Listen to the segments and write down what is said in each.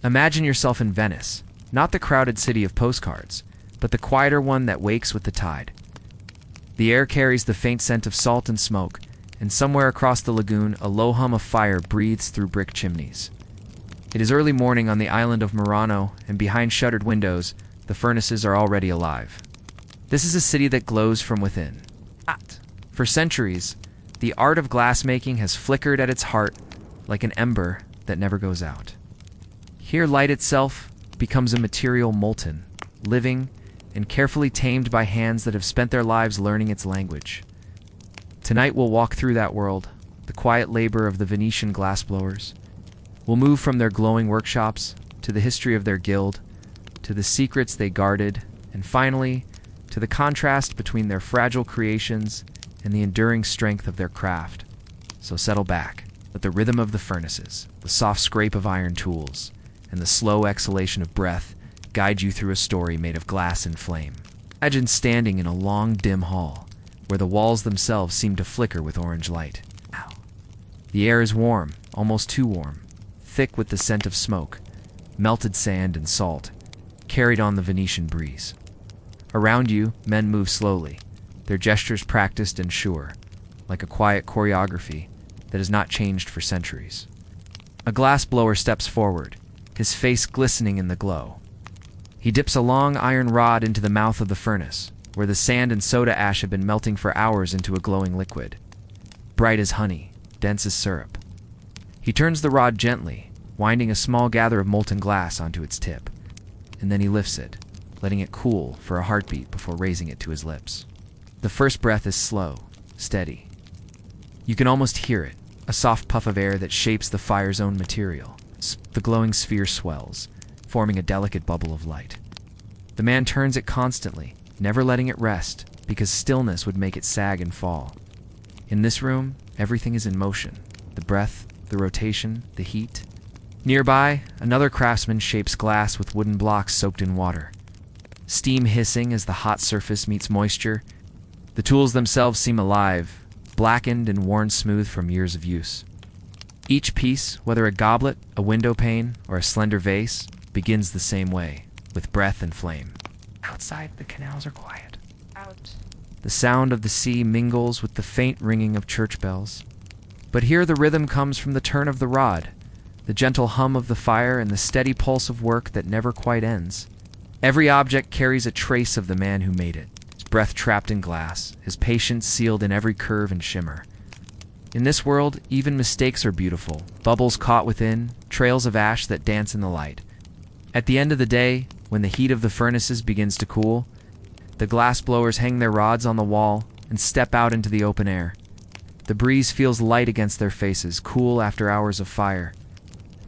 Imagine yourself in Venice, not the crowded city of postcards, but the quieter one that wakes with the tide. The air carries the faint scent of salt and smoke, and somewhere across the lagoon a low hum of fire breathes through brick chimneys. It is early morning on the island of Murano, and behind shuttered windows, the furnaces are already alive. This is a city that glows from within. For centuries, the art of glassmaking has flickered at its heart like an ember that never goes out. Here light itself becomes a material molten, living, and carefully tamed by hands that have spent their lives learning its language. Tonight we'll walk through that world, the quiet labor of the Venetian glassblowers. We'll move from their glowing workshops to the history of their guild, to the secrets they guarded, and finally, to the contrast between their fragile creations and the enduring strength of their craft. So settle back, let the rhythm of the furnaces, the soft scrape of iron tools, and the slow exhalation of breath guide you through a story made of glass and flame. Imagine standing in a long, dim hall, where the walls themselves seem to flicker with orange light. The air is warm, almost too warm, thick with the scent of smoke, melted sand and salt, carried on the Venetian breeze. Around you, men move slowly, their gestures practiced and sure, like a quiet choreography that has not changed for centuries. A glassblower steps forward, his face glistening in the glow. He dips a long iron rod into the mouth of the furnace, where the sand and soda ash have been melting for hours into a glowing liquid. Bright as honey, dense as syrup. He turns the rod gently, winding a small gather of molten glass onto its tip, and then he lifts it, letting it cool for a heartbeat before raising it to his lips. The first breath is slow, steady. You can almost hear it, a soft puff of air that shapes the fire's own material. The glowing sphere swells, forming a delicate bubble of light. The man turns it constantly, never letting it rest, because stillness would make it sag and fall. In this room, everything is in motion. The breath, the rotation, the heat. Nearby, another craftsman shapes glass with wooden blocks soaked in water. Steam hissing as the hot surface meets moisture. The tools themselves seem alive, blackened and worn smooth from years of use. Each piece, whether a goblet, a window pane, or a slender vase, begins the same way, with breath and flame. Outside, the canals are quiet. The sound of the sea mingles with the faint ringing of church bells. But here the rhythm comes from the turn of the rod, the gentle hum of the fire, and the steady pulse of work that never quite ends. Every object carries a trace of the man who made it, his breath trapped in glass, his patience sealed in every curve and shimmer. In this world, even mistakes are beautiful, bubbles caught within, trails of ash that dance in the light. At the end of the day, when the heat of the furnaces begins to cool, the glassblowers hang their rods on the wall and step out into the open air. The breeze feels light against their faces, cool after hours of fire.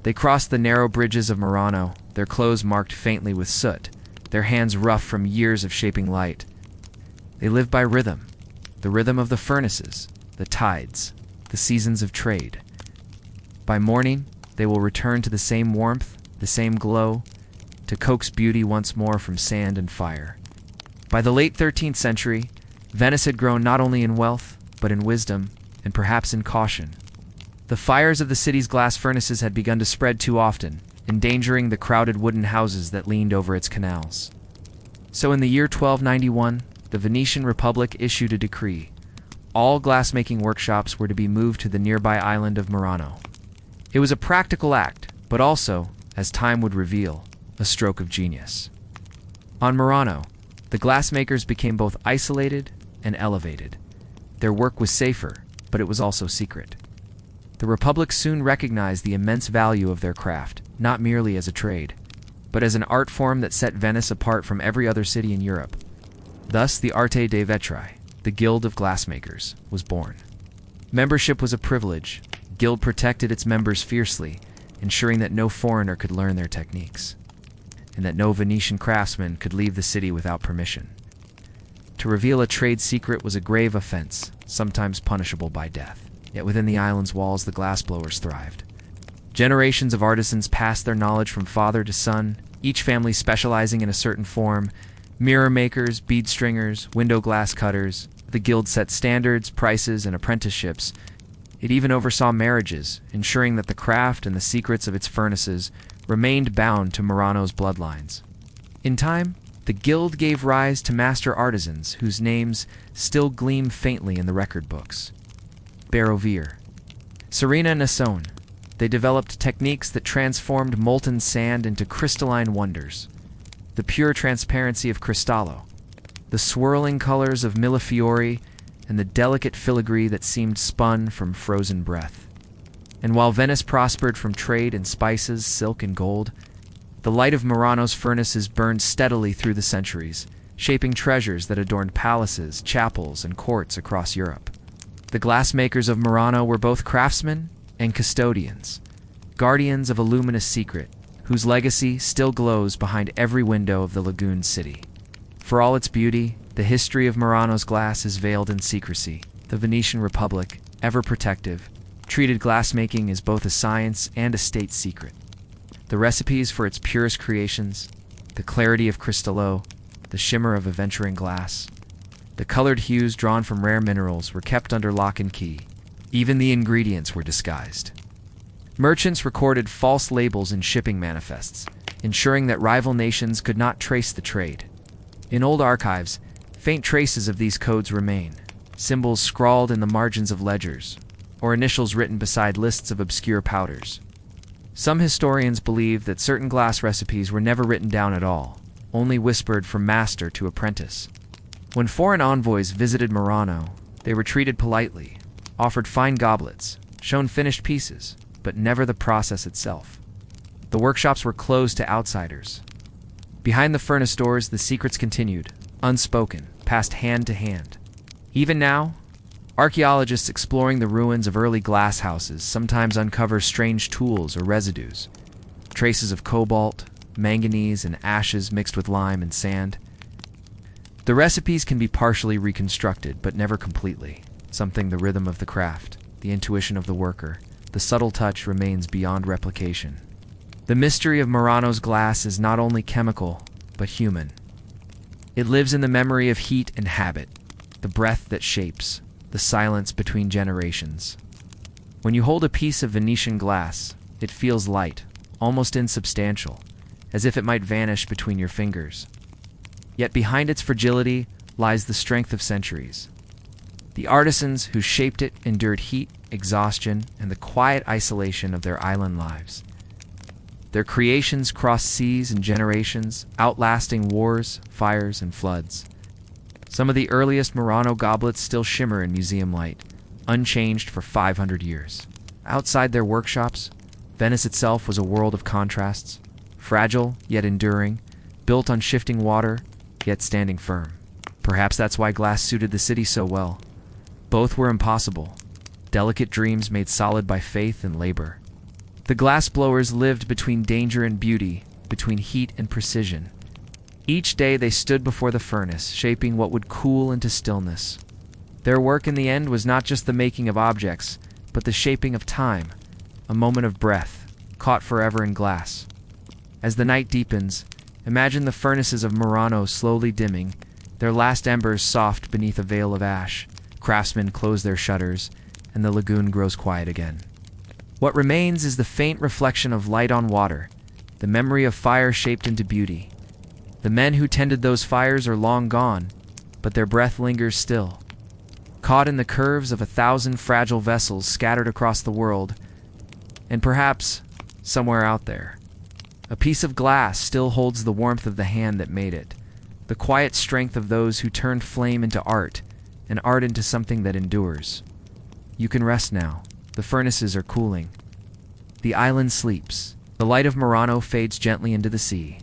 They cross the narrow bridges of Murano, their clothes marked faintly with soot, their hands rough from years of shaping light. They live by rhythm, the rhythm of the furnaces, the tides, the seasons of trade. By morning, they will return to the same warmth, the same glow, to coax beauty once more from sand and fire. By the late 13th century, Venice had grown not only in wealth, but in wisdom, and perhaps in caution. The fires of the city's glass furnaces had begun to spread too often, endangering the crowded wooden houses that leaned over its canals. So in the year 1291, the Venetian Republic issued a decree. All glassmaking workshops were to be moved to the nearby island of Murano. It was a practical act, but also, as time would reveal, a stroke of genius. On Murano, the glassmakers became both isolated and elevated. Their work was safer, but it was also secret. The Republic soon recognized the immense value of their craft, not merely as a trade, but as an art form that set Venice apart from every other city in Europe. Thus, the Arte dei Vetri, the Guild of Glassmakers, was born. Membership was a privilege. Guild protected its members fiercely, ensuring that no foreigner could learn their techniques, and that no Venetian craftsman could leave the city without permission. To reveal a trade secret was a grave offense, sometimes punishable by death. Yet within the island's walls, the glassblowers thrived. Generations of artisans passed their knowledge from father to son, each family specializing in a certain form. Mirror makers, bead stringers, window glass cutters. The guild set standards, prices, and apprenticeships. It even oversaw marriages, ensuring that the craft and the secrets of its furnaces remained bound to Murano's bloodlines. In time, the guild gave rise to master artisans whose names still gleam faintly in the record books. Barovir, Serena and Nasone, they developed techniques that transformed molten sand into crystalline wonders. The pure transparency of Cristallo, the swirling colors of Millefiori, and the delicate filigree that seemed spun from frozen breath. And while Venice prospered from trade in spices, silk, and gold, the light of Murano's furnaces burned steadily through the centuries, shaping treasures that adorned palaces, chapels, and courts across Europe. The glassmakers of Murano were both craftsmen and custodians, guardians of a luminous secret, whose legacy still glows behind every window of the lagoon city. For all its beauty, the history of Murano's glass is veiled in secrecy. The Venetian Republic, ever protective, treated glassmaking as both a science and a state secret. The recipes for its purest creations, the clarity of Cristallo, the shimmer of aventurine glass, the colored hues drawn from rare minerals were kept under lock and key. Even the ingredients were disguised. Merchants recorded false labels in shipping manifests, ensuring that rival nations could not trace the trade. In old archives, faint traces of these codes remain, symbols scrawled in the margins of ledgers, or initials written beside lists of obscure powders. Some historians believe that certain glass recipes were never written down at all, only whispered from master to apprentice. When foreign envoys visited Murano, they were treated politely, offered fine goblets, shown finished pieces, but never the process itself. The workshops were closed to outsiders. Behind the furnace doors, the secrets continued, unspoken, passed hand to hand. Even now, archaeologists exploring the ruins of early glass houses sometimes uncover strange tools or residues, traces of cobalt, manganese, and ashes mixed with lime and sand. The recipes can be partially reconstructed, but never completely. Something the rhythm of the craft, the intuition of the worker, the subtle touch remains beyond replication. The mystery of Murano's glass is not only chemical, but human. It lives in the memory of heat and habit, the breath that shapes, the silence between generations. When you hold a piece of Venetian glass, it feels light, almost insubstantial, as if it might vanish between your fingers. Yet behind its fragility lies the strength of centuries. The artisans who shaped it endured heat, exhaustion, and the quiet isolation of their island lives. Their creations crossed seas and generations, outlasting wars, fires, and floods. Some of the earliest Murano goblets still shimmer in museum light, unchanged for 500 years. Outside their workshops, Venice itself was a world of contrasts, fragile yet enduring, built on shifting water, yet standing firm. Perhaps that's why glass suited the city so well. Both were impossible, delicate dreams made solid by faith and labor. The glassblowers lived between danger and beauty, between heat and precision. Each day they stood before the furnace, shaping what would cool into stillness. Their work in the end was not just the making of objects, but the shaping of time, a moment of breath, caught forever in glass. As the night deepens, imagine the furnaces of Murano slowly dimming, their last embers soft beneath a veil of ash. Craftsmen close their shutters, and the lagoon grows quiet again. What remains is the faint reflection of light on water, the memory of fire shaped into beauty. The men who tended those fires are long gone, but their breath lingers still. Caught in the curves of 1,000 fragile vessels scattered across the world, and perhaps, somewhere out there, a piece of glass still holds the warmth of the hand that made it, the quiet strength of those who turned flame into art, and art into something that endures. You can rest now. The furnaces are cooling. The island sleeps. The light of Murano fades gently into the sea.